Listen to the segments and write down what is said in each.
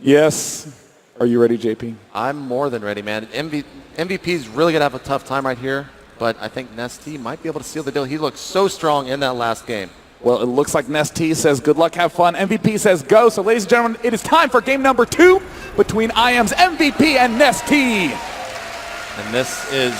Yes. Are you ready, JP? I'm more than ready, man. MVP's really going to have a tough time right here, but I think Nestea might be able to seal the deal. He looked so strong in that last game. Well, it looks like Nestea says good luck, have fun. MVP says go. So, ladies and gentlemen, it is time for game number 2 between IM's MVP and Nestea. And this is,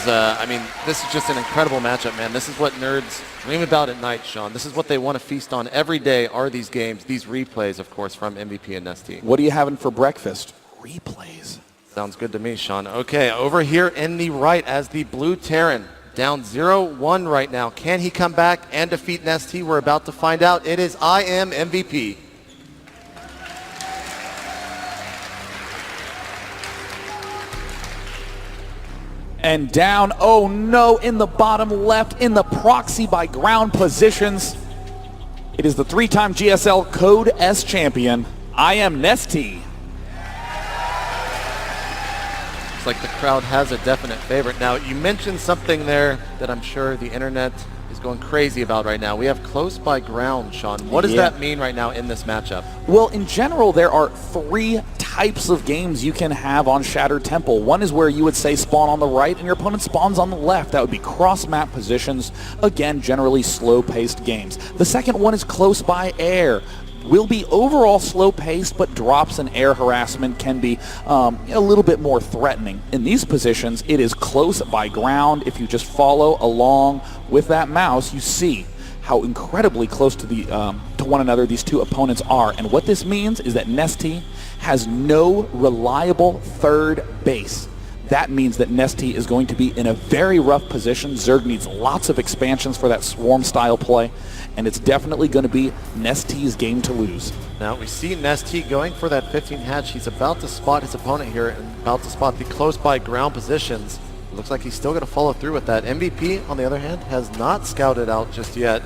this is just an incredible matchup, man. This is what nerds dream about at night, Sean. This is what they want to feast on every day are these games, these replays, of course, from MVP and Nestea. What are you having for breakfast? Replays. Sounds good to me, Sean. Okay, over here in the right as the blue Terran, down 0-1 right now. Can he come back and defeat Nestea? We're about to find out. It is MVP. And down, oh no, in the bottom left, in the proxy by ground positions. It is the 3-time GSL Code S champion, Nestea. Looks like the crowd has a definite favorite. Now, you mentioned something there that I'm sure the internet is going crazy about right now. We have close by ground, Sean. What does that mean right now in this matchup? Well, in general, there are 3 types of games you can have on Shattered Temple. One is where you would say spawn on the right and your opponent spawns on the left. That would be cross-map positions. Again, generally slow-paced games. The second one is close by air. Will be overall slow-paced, but drops in air harassment can be a little bit more threatening. In these positions, it is close by ground. If you just follow along with that mouse, you see how incredibly close to one another these two opponents are. And what this means is that Nestea has no reliable third base. That means that Nestea is going to be in a very rough position. Zerg needs lots of expansions for that swarm-style play, and it's definitely going to be Nestea's game to lose. Now, we see Nestea going for that 15 hatch. He's about to spot his opponent here and about to spot the close-by ground positions. It looks like he's still going to follow through with that. MVP, on the other hand, has not scouted out just yet.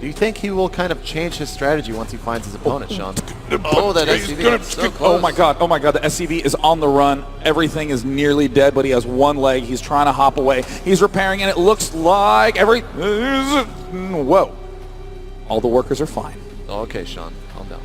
Do you think he will kind of change his strategy once he finds his opponent, Sean? Oh, that SCV is so close. Oh my god, the SCV is on the run. Everything is nearly dead, but he has one leg. He's trying to hop away. He's repairing, and it looks like whoa. All the workers are fine. Okay, Sean, calm down.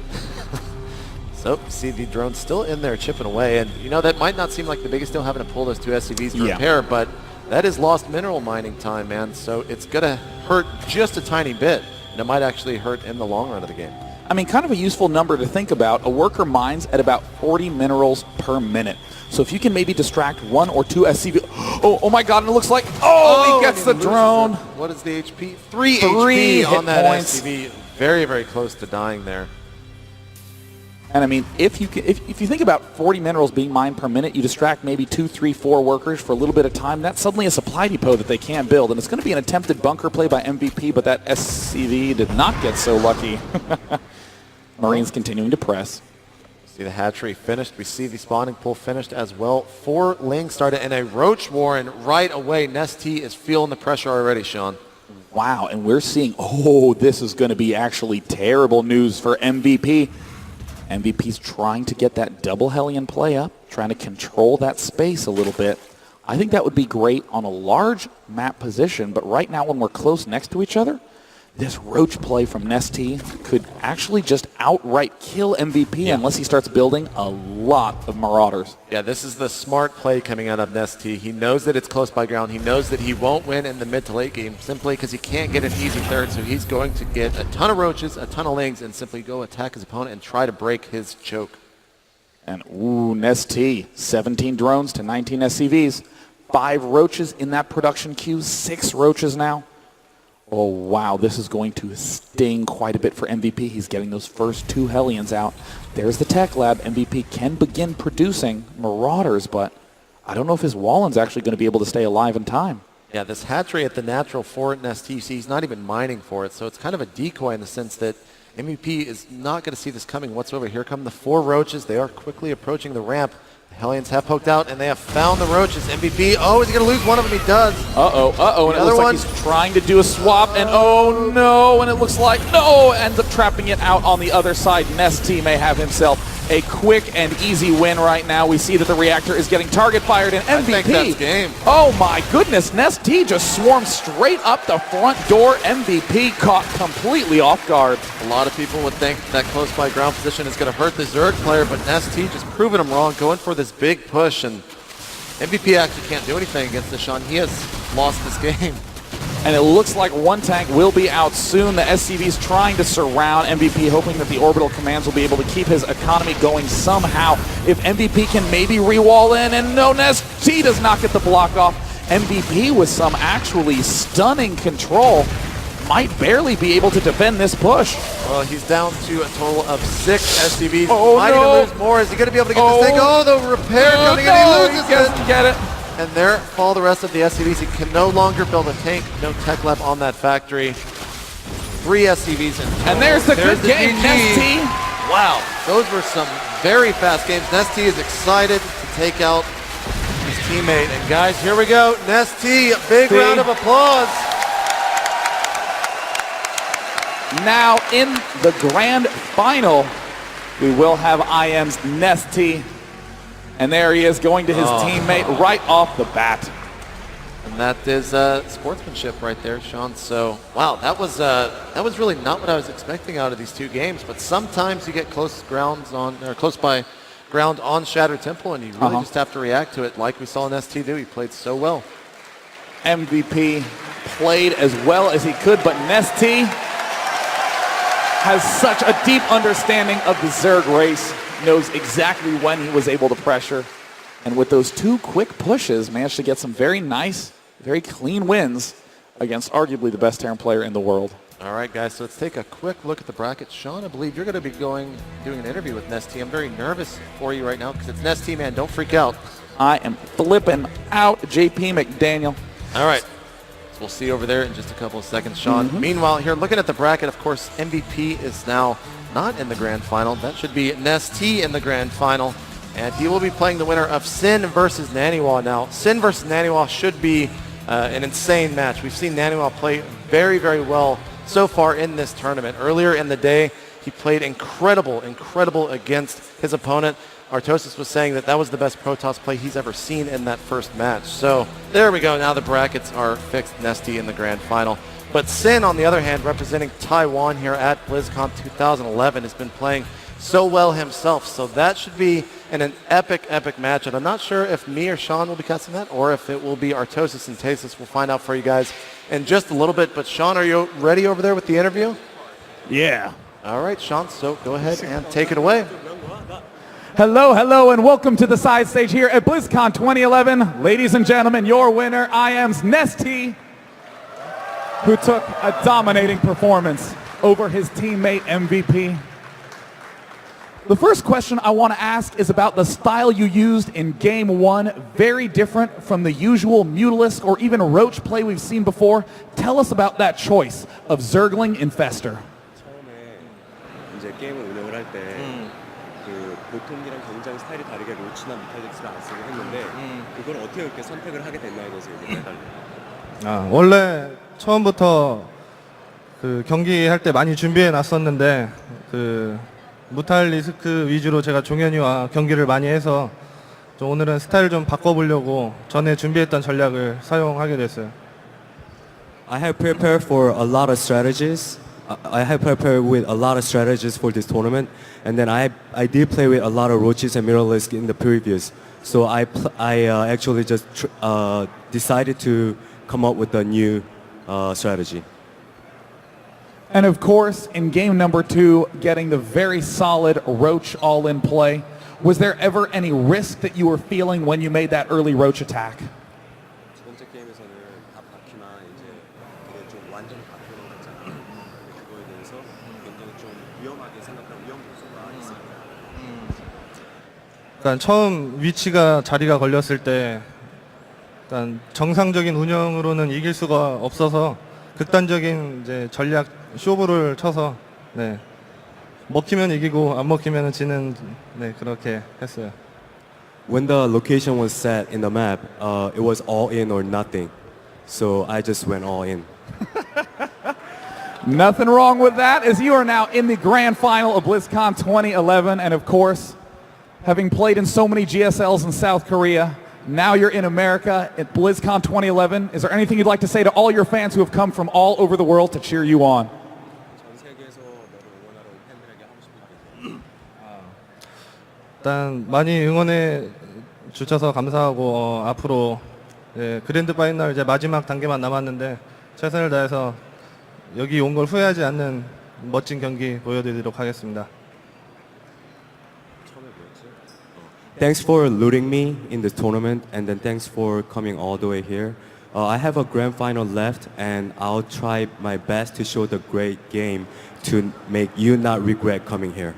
So, see the drone still in there chipping away, and you know, that might not seem like the biggest deal having to pull those 2 SCVs to repair, but that is lost mineral mining time, man, so it's going to hurt just a tiny bit. And it might actually hurt in the long run of the game. I mean, kind of a useful number to think about. A worker mines at about 40 minerals per minute. So if you can maybe distract 1 or 2 SCV... Oh my god, and it looks like... he gets the drone. What is the HP? 3 HP on that SCV. Very, very close to dying there. And I mean, if you think about 40 minerals being mined per minute, you distract maybe 2, 3, 4 workers for a little bit of time, that's suddenly a supply depot that they can't build. And it's going to be an attempted bunker play by MVP, but that SCV did not get so lucky. Marines continuing to press. See the hatchery finished. We see the spawning pool finished as well. 4 lings started and a roach war, and right away, Nestea is feeling the pressure already, Sean. Wow, and we're seeing, this is going to be actually terrible news for MVP. MVP's trying to get that double Hellion play up, trying to control that space a little bit. I think that would be great on a large map position, but right now when we're close next to each other, this roach play from Nestea could actually just outright kill MVP unless he starts building a lot of Marauders. Yeah, this is the smart play coming out of Nestea. He knows that it's close by ground. He knows that he won't win in the mid to late game simply because he can't get an easy third, so he's going to get a ton of roaches, a ton of lings, and simply go attack his opponent and try to break his choke. And Nestea, 17 drones to 19 SCVs. 5 roaches in that production queue, 6 roaches now. Oh, wow, this is going to sting quite a bit for MVP. He's getting those first 2 Hellions out. There's the tech lab. MVP can begin producing Marauders, but I don't know if his Wallen's actually going to be able to stay alive in time. Yeah, this hatchery at the natural for Nestea, you see, he's not even mining for it, so it's kind of a decoy in the sense that MVP is not going to see this coming whatsoever. Here come the 4 roaches. They are quickly approaching the ramp. The Hellions have poked out, and they have found the roaches. MVP, is he going to lose one of them? He does. And it looks like he's trying to do a swap, and and it looks like, ends up trapping it out on the other side. Nestea may have himself a quick and easy win right now. We see that the reactor is getting target fired and MVP. I think that's game. Oh my goodness, Nestea just swarmed straight up the front door. MVP caught completely off guard. A lot of people would think that close by ground position is going to hurt the Zerg player, but Nestea just proving him wrong, going for this big push, and MVP actually can't do anything against this, Sean. He has lost this game. And it looks like one tank will be out soon. The SCV's trying to surround MVP, hoping that the orbital commands will be able to keep his economy going somehow. If MVP can maybe re-wall in, and no, Nestea does not get the block off. MVP with some actually stunning control might barely be able to defend this push. Well, he's down to a total of 6 SCVs. Oh, might no. even lose more. Is he going to be able to get this thing? Oh, the repair coming in. He loses he doesn't get it. And there fall the rest of the SCVs. He can no longer build a tank. No tech lab on that factory. 3 SCVs in total. And there's the good game, GG. Nestea. Wow, those were some very fast games. Nestea is excited to take out his teammate. And guys, here we go. Nestea, big round of applause. Now in the grand final, we will have IM's Nestea. And there he is going to his teammate right off the bat. And that is sportsmanship right there, Sean. So, wow, that was really not what I was expecting out of these 2 games. But sometimes you get close by ground on Shattered Temple, and you really just have to react to it, like we saw Nestea do. He played so well. MVP played as well as he could, but Nestea has such a deep understanding of the Zerg race. Knows exactly when he was able to pressure, and with those 2 quick pushes managed to get some very nice, very clean wins against arguably the best Terran player in the world. All right, guys, so let's take a quick look at the bracket. Sean, I believe you're going to be doing an interview with Nestea. I'm very nervous for you right now because it's Nestea, man. Don't freak out. I am flipping out, JP McDaniel. All right. So we'll see you over there in just a couple of seconds, Sean. Meanwhile, here, looking at the bracket, of course, MVP is now not in the grand final. That should be Nestea in the grand final. And he will be playing the winner of Sin versus Naniwa now. Sin versus Naniwa should be an insane match. We've seen Naniwa play very, very well so far in this tournament. Earlier in the day, he played incredible against his opponent. Artosis was saying that was the best Protoss play he's ever seen in that first match. So there we go. Now the brackets are fixed. Nestea in the grand final. But Sin, on the other hand, representing Taiwan here at BlizzCon 2011, has been playing so well himself. So that should be an epic match. And I'm not sure if me or Sean will be casting that, or if it will be Artosis and Tasis. We'll find out for you guys in just a little bit. But Sean, are you ready over there with the interview? Yeah. All right, Sean, so go ahead and take it away. Hello, and welcome to the side stage here at BlizzCon 2011. Ladies and gentlemen, your winner, IM's Nestea, who took a dominating performance over his teammate MVP. The first question I want to ask is about the style you used in Game 1, very different from the usual Mutalisk or even Roach play we've seen before. Tell us about that choice of Zergling Infestor. 처음에 이제 게임을 운영을 할 때 그 보통이랑 굉장히 스타일이 다르게 로치나 뮤탈릭스를 안 쓰고 했는데 그걸 어떻게 그렇게 선택을 하게 됐나에 대해서 얘기해 달래요. 원래 처음부터 그 경기할 때 많이 준비해 놨었는데 그 무탈리스크 위주로 제가 종현이와 경기를 많이 해서 좀 오늘은 스타일 좀 바꿔보려고 전에 준비했던 전략을 사용하게 됐어요. I have prepared for a lot of strategies. I have prepared with a lot of strategies for this tournament, and then I did play with a lot of roaches and mirrorless in the previous. So I actually just decided to come up with a new strategy. And of course, in game number 2, getting the very solid Roach all-in play. Was there ever any risk that you were feeling when you made that early Roach attack? 두 번째 게임에서는 다 바퀴나 이제 그게 좀 완전 바퀴로 했잖아요. 그거에 대해서 굉장히 좀 위험하게 생각한 위험 요소가 있습니다. 그러니까 처음 위치가 자리가 걸렸을 때 일단 정상적인 운영으로는 이길 수가 없어서 극단적인 이제 전략 쇼부를 쳐서 먹히면 이기고 안 먹히면 지는 그렇게 했어요. When the location was set in the map, it was all in or nothing. So I just went all in. Nothing wrong with that, as you are now in the grand final of BlizzCon 2011, and of course, Having played in so many GSLs in South Korea, now you're in America at BlizzCon 2011. Is there anything you'd like to say to all your fans who have come from all over the world to cheer you on? 일단 많이 응원해 주셔서 감사하고 앞으로 그랜드 파이널 이제 마지막 단계만 남았는데 최선을 다해서 여기 온 걸 후회하지 않는 멋진 경기 보여드리도록 하겠습니다. Thanks for looting me in this tournament, and then thanks for coming all the way here. I have a grand final left, and I'll try my best to show the great game to make you not regret coming here.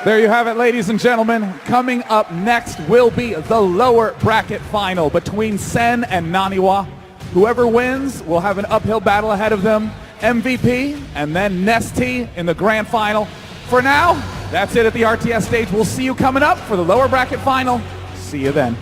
There you have it, ladies and gentlemen. Coming up next will be the lower bracket final between Sen and Naniwa. Whoever wins will have an uphill battle ahead of them. MVP and then Nestea in the grand final. For now, that's it at the RTS stage. We'll see you coming up for the lower bracket final. See you then.